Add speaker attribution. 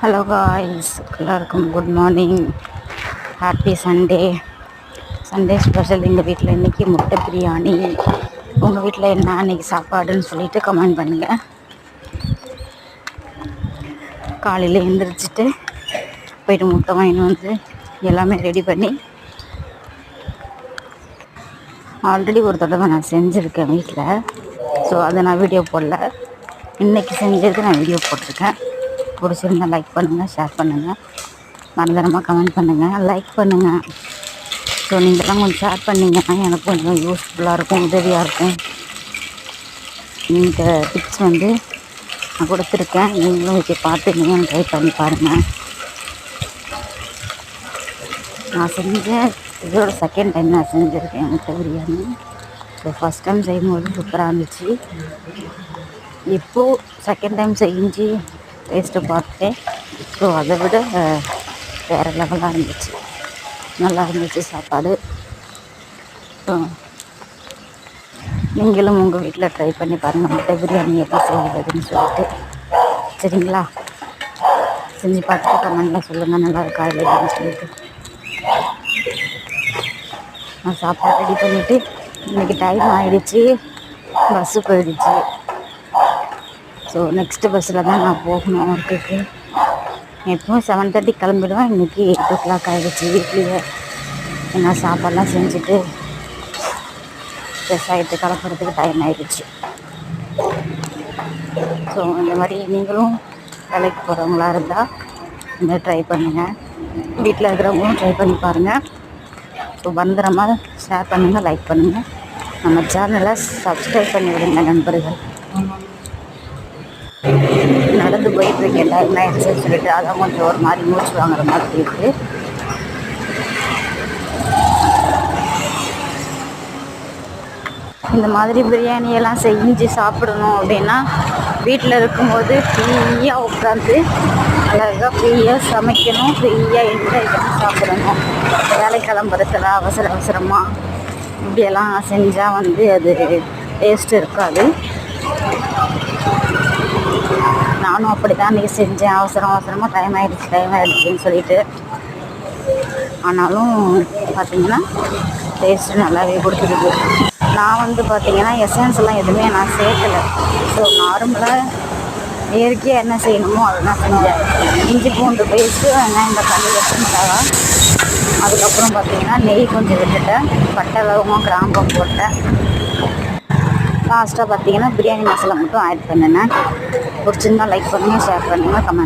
Speaker 1: Hello guys, எல்லாருக்கும் good morning. Happy Sunday. Sunday special எங்கள் வீட்டில் இன்றைக்கி முட்டை பிரியாணி. உங்கள் வீட்டில் என்ன அன்றைக்கி சாப்பாடுன்னு சொல்லிவிட்டு கமெண்ட் பண்ணுங்கள். காலையில் எழுந்திரிச்சிட்டு போய்ட்டு முட்டை வாங்கின்னு வந்து எல்லாமே ரெடி பண்ணி ஆல்ரெடி ஒரு தடவை நான் செஞ்சுருக்கேன் வீட்டில். ஸோ அதை நான் வீடியோ போடல. இன்றைக்கி செஞ்சது நான் வீடியோ போட்டிருக்கேன். பிடிச்சிருந்தா லைக் பண்ணுங்கள், ஷேர் பண்ணுங்கள், மறந்துடாமல் கமெண்ட் பண்ணுங்கள், லைக் பண்ணுங்கள். ஸோ நீங்கள்லாம் கொஞ்சம் ஷேர் பண்ணிங்கன்னா எனக்கு கொஞ்சம் யூஸ்ஃபுல்லாக இருக்கும், உதவியாக இருக்கும். இந்த டிப்ஸ் நான் கொடுத்துருக்கேன். நீங்களும் வச்சு பார்த்து நீங்கள் ட்ரை பண்ணி பாருங்கள். நான் செஞ்சேன், இதோட செகண்ட் டைம் நான் செஞ்சுருக்கேன் முட்டை பிரியாணி. ஸோ ஃபஸ்ட் டைம் செய்யும்போது சூப்பராக இருந்துச்சு. இப்போது செகண்ட் டைம் செஞ்சு டேஸ்ட்டு பார்த்தேன். ஸோ அதை விட வேறு லெவலாக இருந்துச்சு, நல்லா இருந்துச்சு சாப்பாடு. ஸோ நீங்களும் உங்கள் வீட்டில் ட்ரை பண்ணி பாருங்கள் முட்டை பிரியாணி எப்படி செய்வதுன்னு சொல்லிட்டு. சரிங்களா? செஞ்சு பார்த்துட்டு கமெண்ட்டில் சொல்லுங்கள் நல்லா இருக்கா இல்லைன்னு சொல்லிட்டு. நான் சாப்பாடு ரெடி பண்ணிவிட்டு இன்றைக்கி டைம் ஆகிடுச்சி, பஸ்ஸு போயிடுச்சு. ஸோ நெக்ஸ்ட்டு பஸ்ஸில் தான் நான் போகணும் ஒர்க்குக்கு. எப்பவும் 7:30 கிளம்பிடுவேன். இன்றைக்கி 8 o'clock ஆகிடுச்சு. வீட்லேயே என்ன சாப்பாடெலாம் செஞ்சுட்டு ஃப்ரெஷ் ஆகிட்டு கிளம்புறதுக்கு டைம் ஆகிடுச்சு. ஸோ இந்த மாதிரி நீங்களும் வேலைக்கு போகிறவங்களா இருந்தால் இந்த ட்ரை பண்ணுங்கள். வீட்டில் இருக்கிறவங்களும் ட்ரை பண்ணி பாருங்கள். ஸோ பத்திரமாக ஷேர் பண்ணுங்கள், லைக் பண்ணுங்கள், நம்ம சேனலை சப்ஸ்கிரைப் பண்ணி விடுங்க நண்பர்கள். நடந்து போயிட்டுருக்கு எல்லாருமே எக்ஸசைஸ் சொல்லிட்டு, அதான் கொஞ்சம் ஒரு மாதிரி மூச்சு வாங்குற மாதிரி இருக்குது. இந்த மாதிரி பிரியாணியெல்லாம் செஞ்சு சாப்பிடணும் அப்படின்னா வீட்டில் இருக்கும்போது ஃப்ரீயாக உட்காந்து அழகாக ஃப்ரீயாக சமைக்கணும், ஃப்ரீயாக என்ஜாய் பண்ணி சாப்பிடணும். வேலை கிளம்புறதுல அவசரமாக இப்படியெல்லாம் செஞ்சால் அது டேஸ்ட்டு இருக்காது. நானும் அப்படி தான் இன்றைக்கி செஞ்சேன். அவசரமாக டைம் ஆகிடுச்சின்னு சொல்லிட்டு. ஆனாலும் பார்த்திங்கன்னா டேஸ்ட்டு நல்லாவே கொடுத்துருக்கு. நான் பார்த்திங்கன்னா எசன்ஸ் எல்லாம் எதுவுமே நான் சேர்க்கலை. ஸோ நார்மலாக இயற்கையாக என்ன செய்யணுமோ அதை தான் செஞ்சேன். இஞ்சி பூண்டு பேஸ்ட்டு, வெங்காயம், தக்காளி, பச்சை மிளகா, அதுக்கப்புறம் பார்த்திங்கன்னா நெய் கொஞ்சம் விட்டுட்டேன், பட்டை, லவங்கம், கிராம்பு போட்டேன். லாஸ்ட்டாக பார்த்திங்கன்னா பிரியாணி மசாலா மட்டும் ஆட் பண்ணினேன். பிடிச்சிருந்தா லைக் பண்ணுங்கள், ஷேர் பண்ணுங்கள், கமெண்ட்